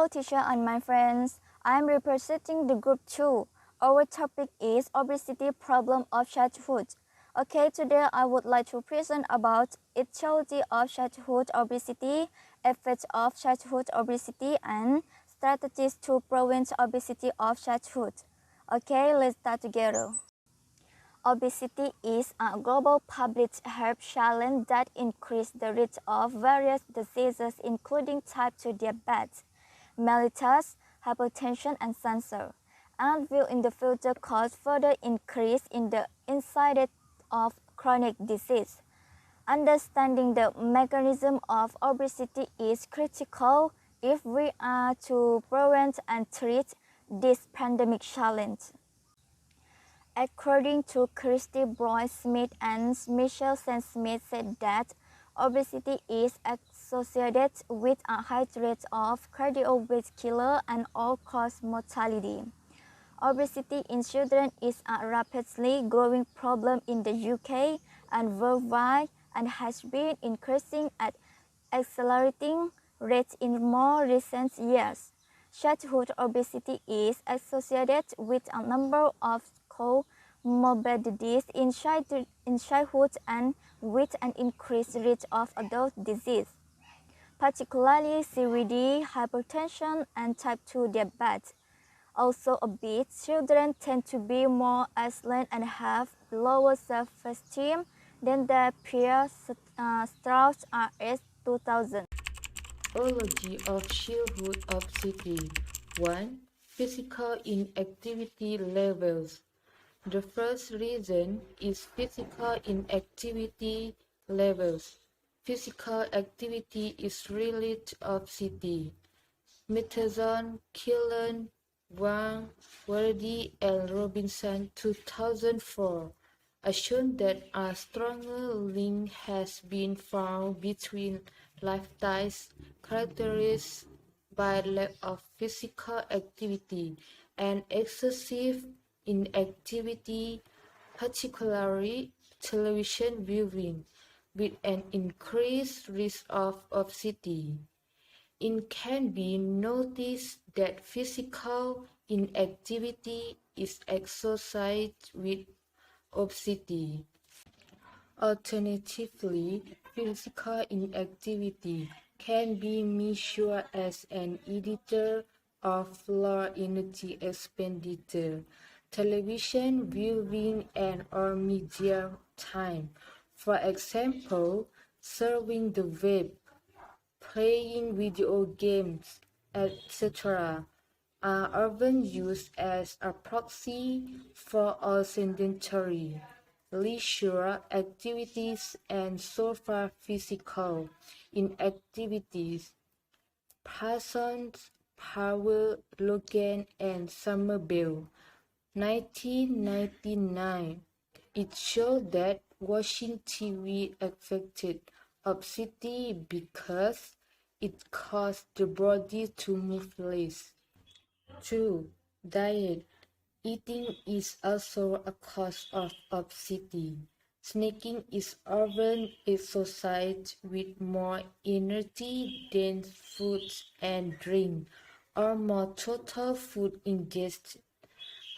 Hello teacher and my friends. I am representing the group 2. Our topic is obesity problem of childhood. Okay, today I would like to present about etiology of childhood obesity, effects of childhood obesity, and strategies to prevent obesity of childhood. Okay, let's start together. Obesity is a global public health challenge that increases the risk of various diseases including type 2 diabetes, mellitus, hypertension, and cancer, and will in the future cause further increase in the incidence of chronic disease. Understanding the mechanism of obesity is critical if we are to prevent and treat this pandemic challenge. According to Christy Broy Smith and Michelle Smith said that obesity is associated with a high rate of cardiovascular and all-cause mortality. Obesity in children is a rapidly growing problem in the UK and worldwide and has been increasing at accelerating rates in more recent years. Childhood obesity is associated with a number of comorbidities in childhood and with an increased risk of adult disease, particularly CVD, hypertension, and type 2 diabetes. Also obese children tend to be more isolated and have lower self-esteem than their peers. Strauss RS 2000. Etiology of childhood obesity. 1. Physical inactivity levels. The first reason is physical inactivity levels. Physical activity is related to obesity. Matheson, Killen, Wang, Verdi, and Robinson 2004 have shown that a stronger link has been found between lifestyles characterized by lack of physical activity and excessive inactivity, particularly television viewing, with an increased risk of obesity. It can be noticed that physical inactivity is associated with obesity. Alternatively, physical inactivity can be measured as an indicator of low energy expenditure, television viewing, and or media time. For example, surfing the web, playing video games, etc., are often used as a proxy for all sedentary leisure activities and so far physical inactivities. Parsons, Powell, Logan, and Somerville, 1999. It showed that watching TV affected obesity because it caused the body to move less. 2. Diet. Eating is also a cause of obesity. Snacking is often associated with more energy-dense foods and drink, or more total food ingestion,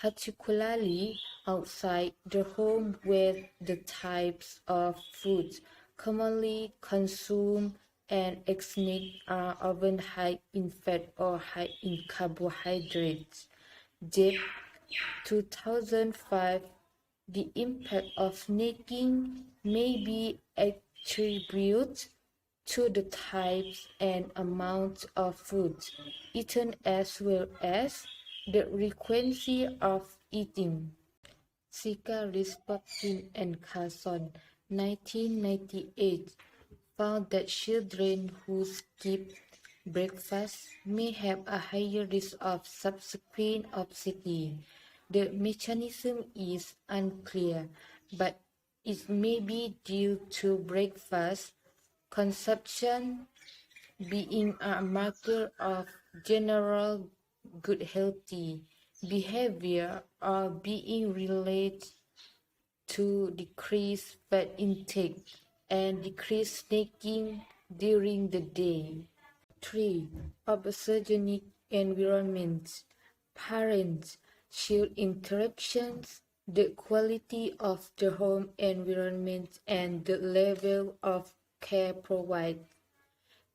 particularly outside the home where the types of foods commonly consumed and snacks are often high in fat or high in carbohydrates. Jeff 2005, the impact of snacking may be attributed to the types and amounts of food eaten as well as the frequency of eating. Sika Rispakin and Carson, 1998, found that children who skip breakfast may have a higher risk of subsequent obesity. The mechanism is unclear, but it may be due to breakfast consumption being a marker of general good healthy behavior or being related to decreased fat intake and decreased snacking during the day. 3. Obesogenic environment, parent-child interactions, the quality of the home environment, and the level of care provided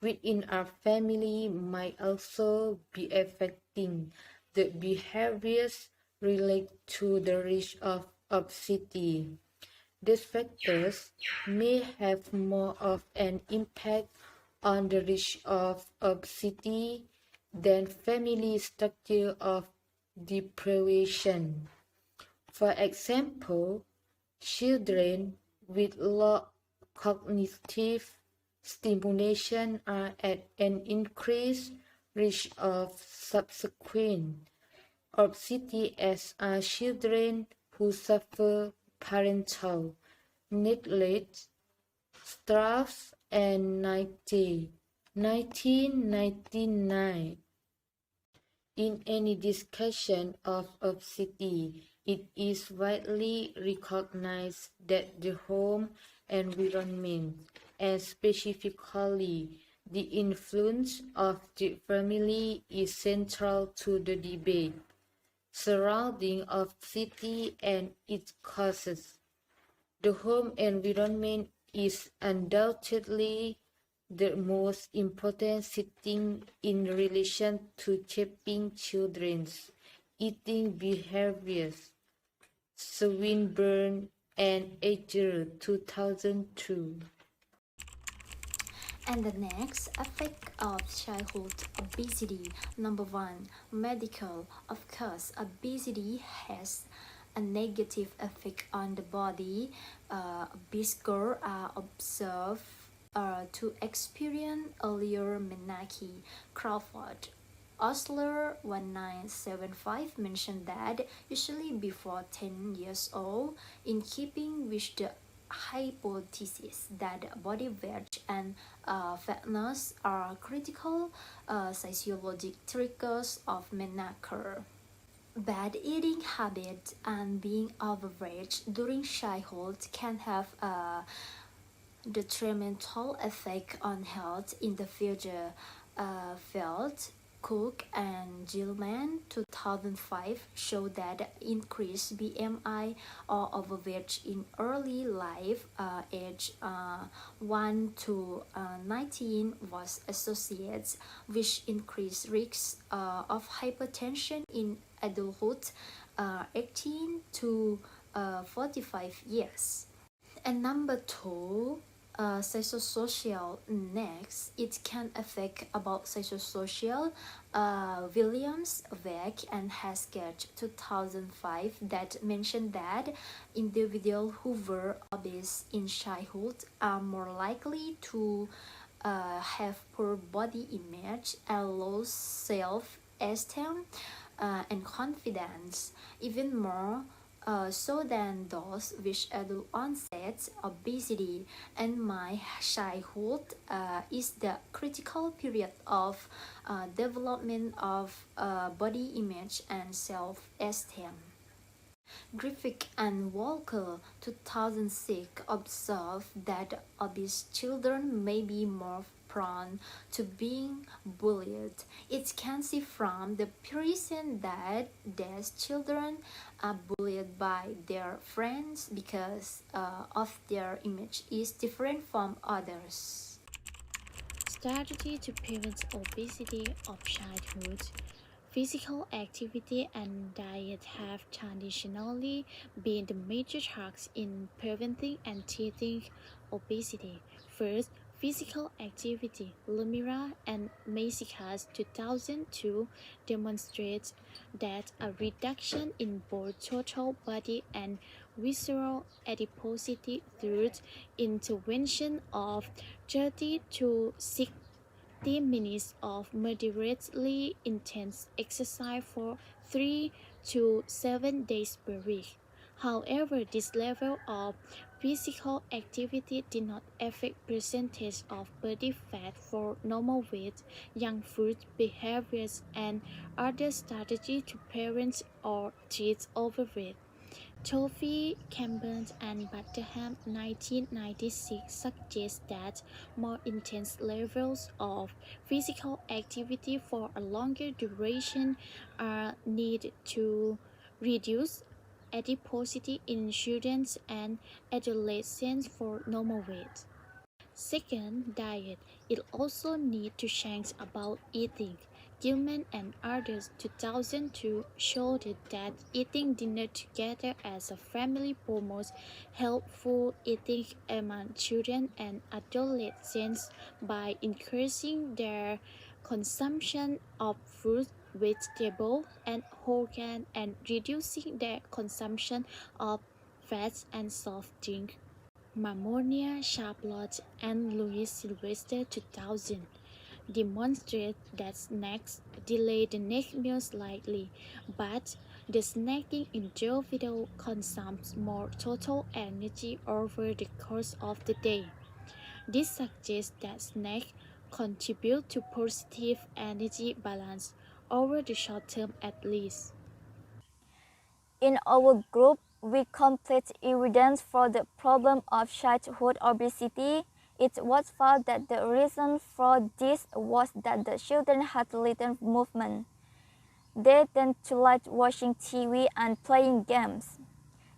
within our family might also be affecting the behaviors related to the risk of obesity. These factors may have more of an impact on the risk of obesity than family structure of deprivation. For example, children with low cognitive stimulation are at an increased risk of subsequent obesity, as are children who suffer parental neglect. Strauss and 1999. In any discussion of obesity, it is widely recognized that the home environment, and specifically the influence of the family, is central to the debate surrounding obesity and its causes. The home environment is undoubtedly the most important setting in relation to shaping children's eating behaviors. Swinburne and Edger, 2002. And the next effect of childhood obesity. Number one, medical. Of course, obesity has a negative effect on the body. Obese girls are observed to experience earlier menarche. Crawford Osler 1975 mentioned that usually before 10 years old, in keeping with the hypothesis that body weight and fatness are critical physiologic triggers of menarche. Bad eating habits and being overweight during childhood can have a detrimental effect on health in the future. Felt Cook and Gilman 2005 showed that increased BMI or overweight in early life, age 1 to 19, was associated with increased risks of hypertension in adulthood, 18 to 45 years. And number two, psychosocial. Next, it can affect about psychosocial. Williams, Beck, and Haskett 2005 that mentioned that individuals who were obese in childhood are more likely to have poor body image and low self-esteem and confidence, even more so than those with adult onset obesity. And my childhood is the critical period of development of body image and self-esteem. Griffith and Walker 2006 observed that obese children may be more prone to being bullied. It can see from the reason that these children are bullied by their friends because of their image is different from others. Strategy to prevent obesity of childhood. Physical activity and diet have traditionally been the major tasks in preventing and treating obesity. First, physical activity. Lumira and Masikas 2002 demonstrates that a reduction in both total body and visceral adiposity through intervention of 30 to 60 minutes of moderately intense exercise for 3 to 7 days per week. However, this level of physical activity did not affect percentage of body fat for normal weight, young food behaviors, and other strategies to prevent or treat overweight. Toffee, Campbell, and Butterham 1996 suggest that more intense levels of physical activity for a longer duration are needed to reduce adiposity in children and adolescents for normal weight. Second, diet. It also needs to change about eating. Gilman and others 2002 showed that eating dinner together as a family promotes healthful eating among children and adolescents by increasing their consumption of fruit, vegetables, and whole grain and reducing their consumption of fats and soft drink. Mammonia Charlotte and Louis Sylvester 2000 demonstrate that snacks delay the next meal slightly, but the snacking individual consumes more total energy over the course of the day. This suggests that snacks contribute to positive energy balance over the short term at least. In our group, we complete evidence for the problem of childhood obesity. It was found that the reason for this was that the children had little movement. They tend to like watching TV and playing games.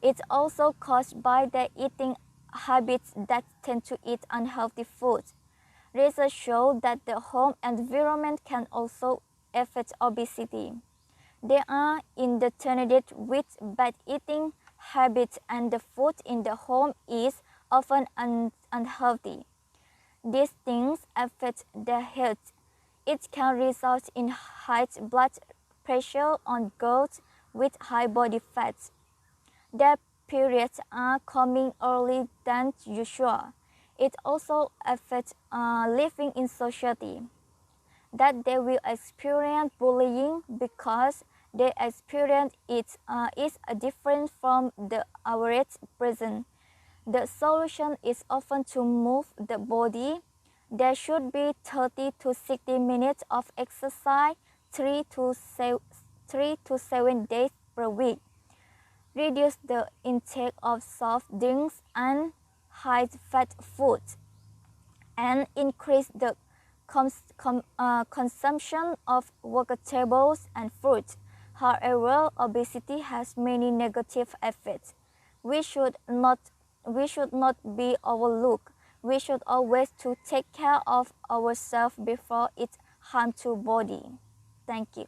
It's also caused by their eating habits that tend to eat unhealthy food. Research shows that the home environment can also affect obesity. They are intertwined with bad eating habits, and the food in the home is often unhealthy. These things affect their health. It can result in high blood pressure on girls with high body fat. Their periods are coming early than usual. It also affects living in society, that they will experience bullying because their experience is different from the average person. The solution is often to move the body. There should be 30 to 60 minutes of exercise 3 to 7 days per week. Reduce the intake of soft drinks and high-fat foods, and increase the consumption of vegetables and fruit. However, obesity has many negative effects. We should not be overlooked. We should always to take care of ourselves before it harm to body. Thank you.